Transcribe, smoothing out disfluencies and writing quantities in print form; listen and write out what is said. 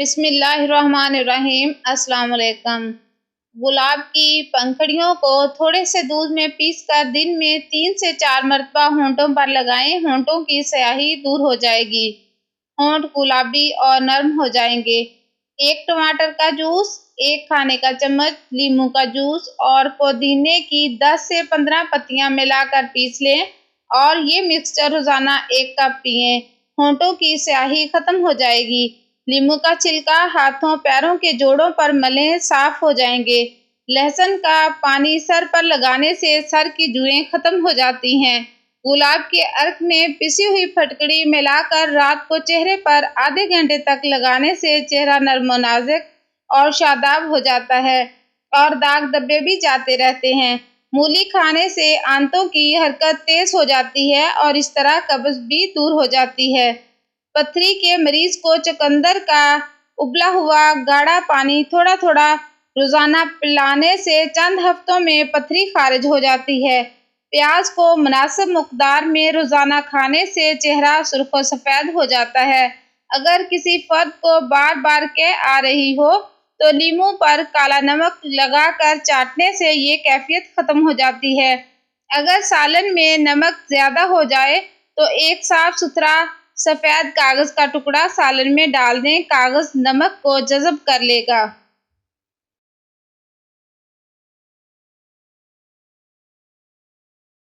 بسم اللہ الرحمن الرحیم۔ السلام علیکم۔ گلاب کی پنکھڑیوں کو تھوڑے سے دودھ میں پیس کر دن میں 3 سے 4 مرتبہ ہونٹوں پر لگائیں۔ ہونٹوں کی سیاہی دور ہو جائے گی، ہونٹ گلابی اور نرم ہو جائیں گے۔ 1 ٹماٹر کا جوس، 1 کھانے کا چمچ لیموں کا جوس اور پودینے کی 10 سے 15 پتیاں ملا کر پیس لیں اور یہ مکسچر روزانہ 1 کپ پئیں۔ ہونٹوں کی سیاہی ختم ہو جائے گی۔ لیموں کا چھلکا ہاتھوں پیروں کے جوڑوں پر ملیں، صاف ہو جائیں گے۔ لہسن کا پانی سر پر لگانے سے سر کی جوئیں ختم ہو جاتی ہیں۔ گلاب کے عرق میں پسی ہوئی پھٹکڑی ملا کر رات کو چہرے پر آدھے گھنٹے تک لگانے سے چہرہ نرم و نازک اور شاداب ہو جاتا ہے اور داغ دھبے بھی جاتے رہتے ہیں۔ مولی کھانے سے آنتوں کی حرکت تیز ہو جاتی ہے اور اس طرح قبض بھی دور ہو جاتی ہے۔ پتھری کے مریض کو چقندر کا ابلا ہوا گاڑھا پانی تھوڑا تھوڑا روزانہ پلانے سے چند ہفتوں میں پتھری خارج ہو جاتی ہے۔ پیاز کو مناسب مقدار میں روزانہ کھانے سے چہرہ سرخ و سفید ہو جاتا ہے۔ اگر کسی فرد کو بار بار قے آ رہی ہو تو لیموں پر کالا نمک لگا کر چاٹنے سے یہ کیفیت ختم ہو جاتی ہے۔ اگر سالن میں نمک زیادہ ہو جائے تو ایک صاف ستھرا سفید کاغذ کا ٹکڑا سالن میں ڈال دیں، کاغذ نمک کو جذب کر لے گا۔